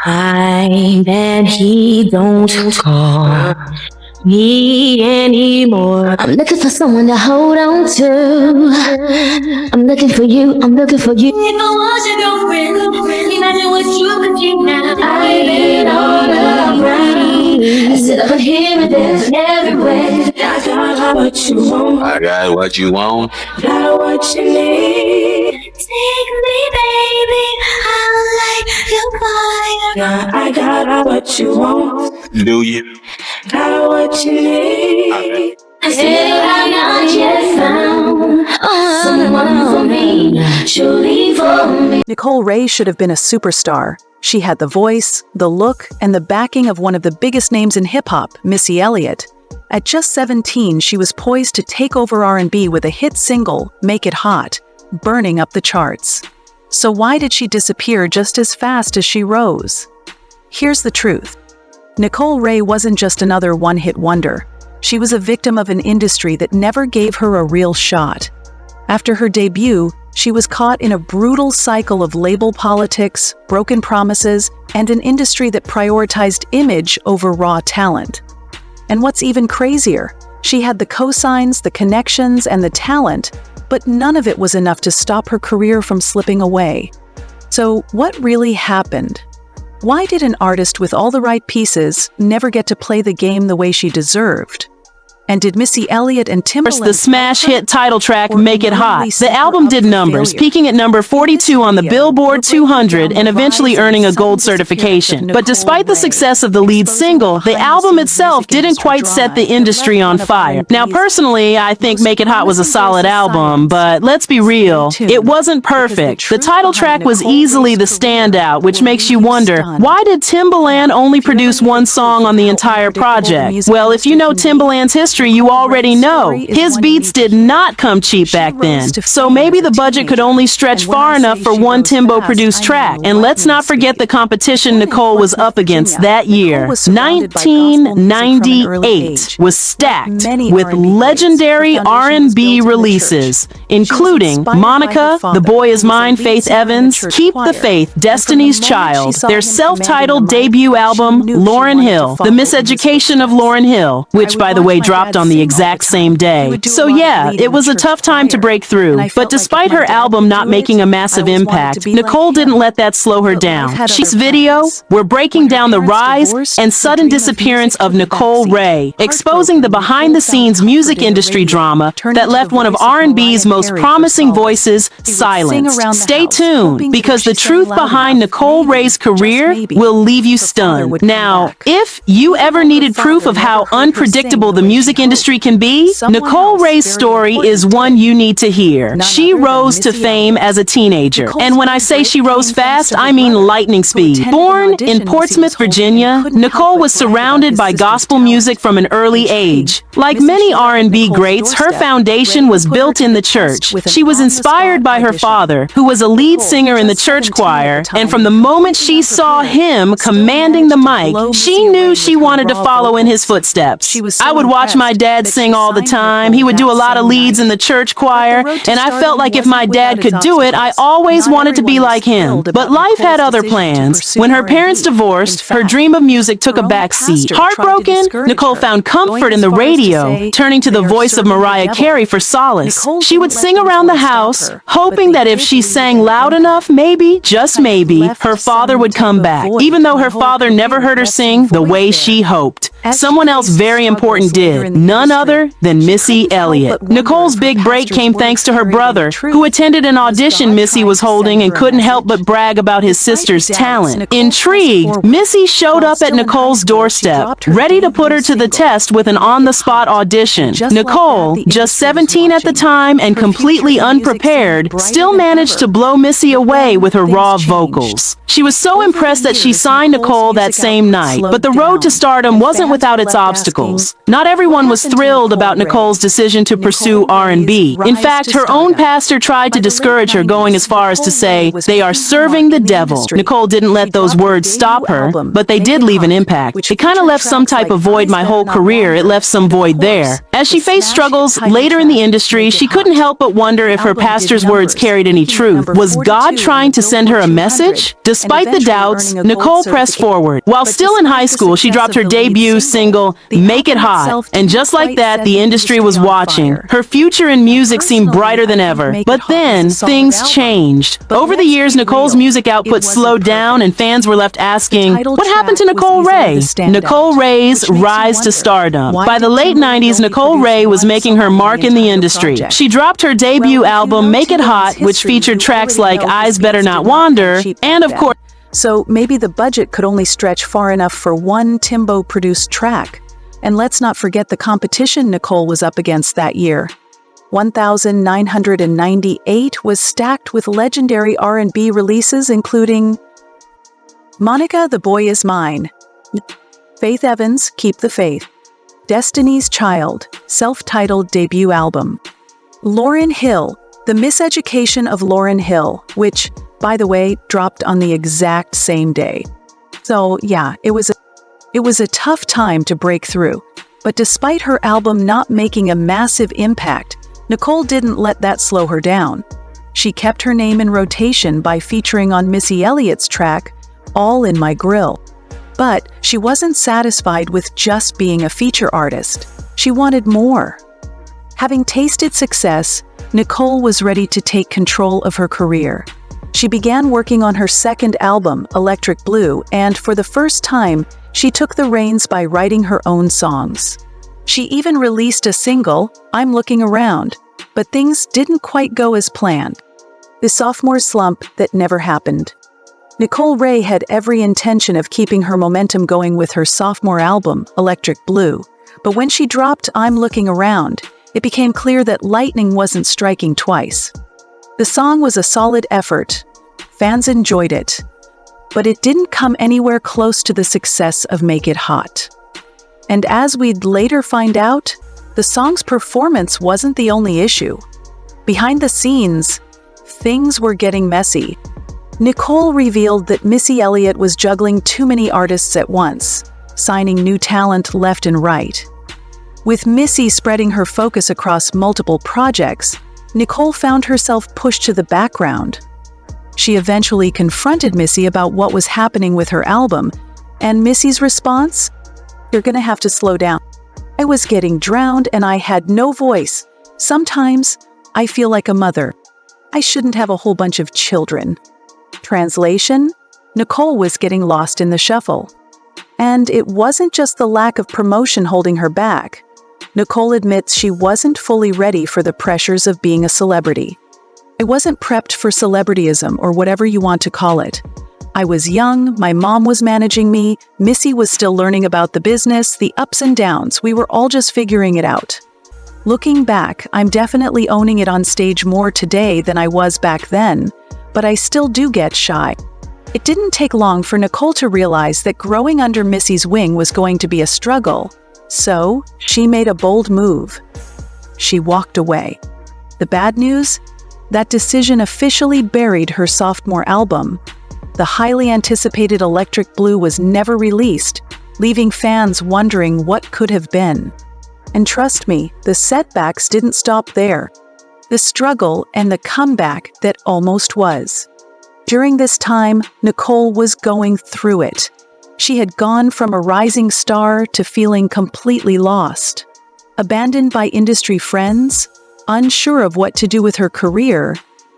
I and he don't call me anymore. I'm looking for someone to hold on to. I'm looking for you. I'm looking for you. If I was your girlfriend, imagine what you could do now. I've been all around. I sit up here and there and everywhere. I got what you want. I got what you want. Got what you need. Take me, baby. I'll light your fire. I got what you want. Do you? Got what you need. I still have not yet found someone for me, truly for me. Nicole Wray should have been a superstar. She had the voice, the look, and the backing of one of the biggest names in hip-hop, Missy Elliott. At just 17, she was poised to take over R&B with a hit single, Make It Hot, burning up the charts. So why did she disappear just as fast as she rose? Here's the truth. Nicole Wray wasn't just another one-hit wonder. She was a victim of an industry that never gave her a real shot. After her debut, she was caught in a brutal cycle of label politics, broken promises, and an industry that prioritized image over raw talent. And what's even crazier, she had the cosigns, the connections, and the talent, but none of it was enough to stop her career from slipping away. So, what really happened? Why did an artist with all the right pieces never get to play the game the way she deserved? And did Missy Elliott and Timbaland... The smash hit title track, Make It Hot. The album did numbers, peaking at number 42 on the Billboard 200 and eventually earning a gold certification. But despite the success of the lead single, the album itself didn't quite set the industry on fire. Now, personally, I think Make It Hot was a solid album, but let's be real, it wasn't perfect. The title track was easily the standout, which makes you wonder, why did Timbaland only produce one song on the entire project? Well, if you know Timbaland's history, you already know his beats did not come cheap back then. So maybe the budget could only stretch far enough for one Timbo-produced track. And let's not forget the competition Nicole was up against that year. 1998 was stacked with legendary R&B releases, including Monica, The Boy Is Mine, Faith Evans, Keep the Faith, Destiny's Child, their self-titled debut album, Lauryn Hill, The Miseducation of Lauryn Hill, which, by the way, dropped on the exact same day. So yeah, it was a tough time to break through, but despite her album not making a massive impact, Nicole didn't let that slow her down. She's video, we're breaking down the rise and sudden disappearance of Nicole Wray, exposing the behind-the-scenes music industry drama that left one of R&B's most promising voices silenced. Stay tuned, because the truth behind Nicole Wray's career will leave you stunned. Now, if you ever needed proof of how unpredictable the music industry can be, Nicole Wray's story is one you need to hear. She rose to fame as a teenager. And when I say she rose fast, I mean lightning speed. Born in Portsmouth, Virginia, Nicole was surrounded by gospel music from an early age. Like many R&B greats, her foundation was built in the church. She was inspired by her father, who was a lead singer in the church choir, and from the moment she saw him commanding the mic, she knew she wanted to follow in his footsteps. I would watch my dad sing all the time. He would do a lot of leads in the church choir, and I felt like if my dad could do it, I always wanted to be like him. But life had other plans. When her parents divorced, her dream of music took a back seat. Heartbroken, Nicole found comfort in the radio, turning to the voice of Mariah Carey for solace. She would sing around the house, hoping that if she sang loud enough, maybe, just maybe, her father would come back, even though her father never heard her sing the way she hoped. Someone else very important did, none other than Missy Elliott. Nicole's big break came thanks to her brother, who attended an audition Missy was holding and couldn't help but brag about his sister's talent. Intrigued, Missy showed up at Nicole's doorstep, ready to put her to the test with an on-the-spot audition. Nicole, just 17 at the time and completely unprepared, still managed to blow Missy away with her raw vocals. She was so impressed that she signed Nicole that same night, but the road to stardom wasn't without its obstacles. Not everyone everyone was thrilled about Nicole's decision to pursue R&B. In fact, her own pastor tried to discourage her, going as far as to say, "They are serving the devil." Nicole didn't let those words stop her, but they did leave an impact. It kind of left some type of void my whole career. It left some void there. As she faced struggles later in the industry, she couldn't help but wonder if her pastor's words carried any truth. Was God trying to send her a message? Despite the doubts, Nicole pressed forward. While still in high school, she dropped her debut single, Make It Hot, and just like that, the industry was watching. Her future in music seemed brighter than ever. But then, things changed. Over the years, Nicole's music output slowed down, and fans were left asking, what happened to Nicole Wray? Nicole Wray's rise to stardom. By the late 90s, Nicole Wray was making her mark in the industry. She dropped her debut album, Make It Hot, which featured tracks like Eyes Better Not Wander, and of course, so maybe the budget could only stretch far enough for one Timbo-produced track. And let's not forget the competition Nicole was up against that year. 1998 was stacked with legendary R&B releases including Monica, The Boy Is Mine, Faith Evans, Keep the Faith, Destiny's Child, self-titled debut album, Lauryn Hill, The Miseducation of Lauryn Hill, which, by the way, dropped on the exact same day. So yeah, it was a tough time to break through, but despite her album not making a massive impact, Nicole didn't let that slow her down. She kept her name in rotation by featuring on Missy Elliott's track, All in My Grill. But she wasn't satisfied with just being a feature artist. She wanted more. Having tasted success, Nicole was ready to take control of her career. She began working on her second album, Electric Blue, and for the first time, she took the reins by writing her own songs. She even released a single, I'm Looking Around, but things didn't quite go as planned. The sophomore slump that never happened. Nicole Wray had every intention of keeping her momentum going with her sophomore album, Electric Blue, but when she dropped I'm Looking Around, it became clear that lightning wasn't striking twice. The song was a solid effort. Fans enjoyed it. But it didn't come anywhere close to the success of Make It Hot. And as we'd later find out, the song's performance wasn't the only issue. Behind the scenes, things were getting messy. Nicole revealed that Missy Elliott was juggling too many artists at once, signing new talent left and right. With Missy spreading her focus across multiple projects, Nicole found herself pushed to the background. She eventually confronted Missy about what was happening with her album, and Missy's response? You're gonna have to slow down. I was getting drowned and I had no voice. Sometimes, I feel like a mother. I shouldn't have a whole bunch of children. Translation? Nicole was getting lost in the shuffle. And it wasn't just the lack of promotion holding her back. Nicole admits she wasn't fully ready for the pressures of being a celebrity. I wasn't prepped for celebrityism or whatever you want to call it. I was young, my mom was managing me, Missy was still learning about the business, the ups and downs, we were all just figuring it out. Looking back, I'm definitely owning it on stage more today than I was back then, but I still do get shy. It didn't take long for Nicole to realize that growing under Missy's wing was going to be a struggle. So, she made a bold move. She walked away. The bad news? That decision officially buried her sophomore album. The highly anticipated Electric Blue was never released, leaving fans wondering what could have been. And trust me, the setbacks didn't stop there. The struggle and the comeback that almost was. During this time, Nicole was going through it. She had gone from a rising star to feeling completely lost. Abandoned by industry friends, unsure of what to do with her career,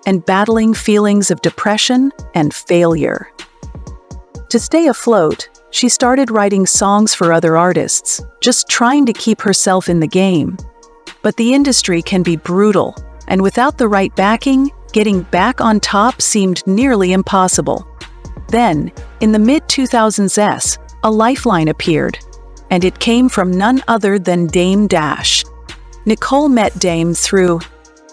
and battling feelings of depression and failure. To stay afloat, she started writing songs for other artists, just trying to keep herself in the game. But the industry can be brutal, and without the right backing, getting back on top seemed nearly impossible. Then, in the mid-2000s, a lifeline appeared, and it came from none other than Dame Dash. Nicole met Dame through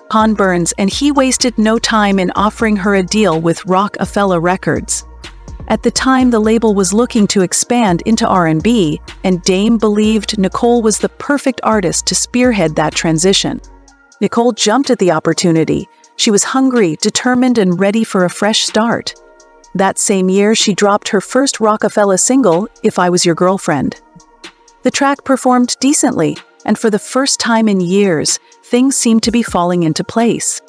Con Burns, and he wasted no time in offering her a deal with Roc-A-Fella Records. At the time, the label was looking to expand into R&B, and Dame believed Nicole was the perfect artist to spearhead that transition. Nicole jumped at the opportunity. She was hungry, determined, and ready for a fresh start. That same year, she dropped her first Rockefeller single, If I Was Your Girlfriend. The track performed decently, and for the first time in years, things seemed to be falling into place.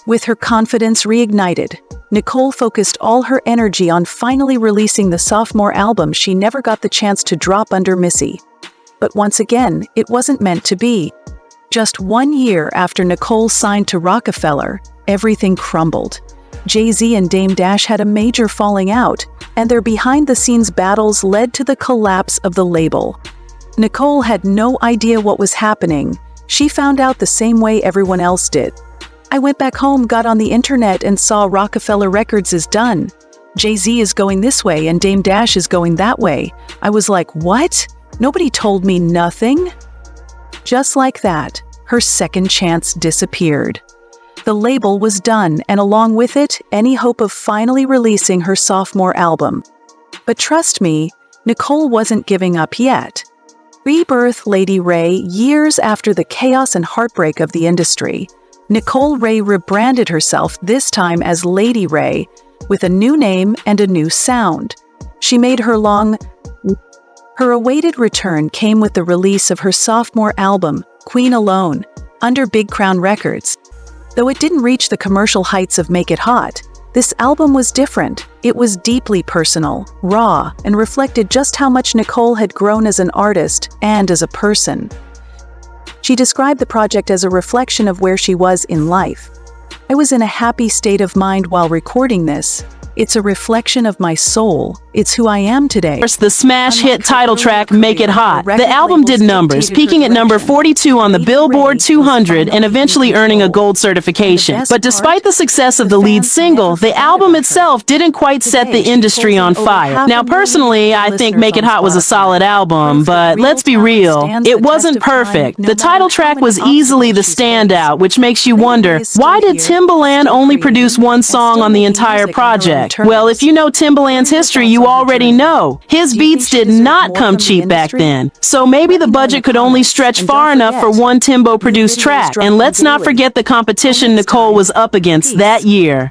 With her confidence reignited, Nicole focused all her energy on finally releasing the sophomore album she never got the chance to drop under Missy. But once again, it wasn't meant to be. Just 1 year after Nicole signed to Rockefeller, everything crumbled. Jay-Z and Dame Dash had a major falling out, and their behind-the-scenes battles led to the collapse of the label. Nicole had no idea what was happening. She found out the same way everyone else did. I went back home, got on the internet, and saw Rockefeller Records is done. Jay-Z is going this way and Dame Dash is going that way. I was like, what? Nobody told me nothing? Just like that, her second chance disappeared. The label was done, and along with it, any hope of finally releasing her sophomore album. But trust me, Nicole wasn't giving up yet. Rebirth Lady Wray, years after the chaos and heartbreak of the industry, Nicole Wray rebranded herself, this time as Lady Wray, with a new name and a new sound. She made her awaited return came with the release of her sophomore album, Queen Alone, under Big Crown Records. Though it didn't reach the commercial heights of Make It Hot, this album was different. It was deeply personal, raw, and reflected just how much Nicole had grown as an artist and as a person. She described the project as a reflection of where she was in life. I was in a happy state of mind while recording this. It's a reflection of my soul. It's who I am today. The smash hit title track, Make It Hot. The album did numbers, peaking at number 42 on the Billboard 200 and eventually earning a gold certification. But despite the success of the lead single, the album itself didn't quite set the industry on fire. Now, personally, I think Make It Hot was a solid album, but let's be real, it wasn't perfect. The title track was easily the standout, which makes you wonder, why did Timbaland only produce one song on the entire project? Well, if you know Timbaland's history, you already know. His beats did not come cheap back then. So maybe the budget could only stretch far enough for one Timbo-produced track. And let's not forget the competition Nicole was up against that year.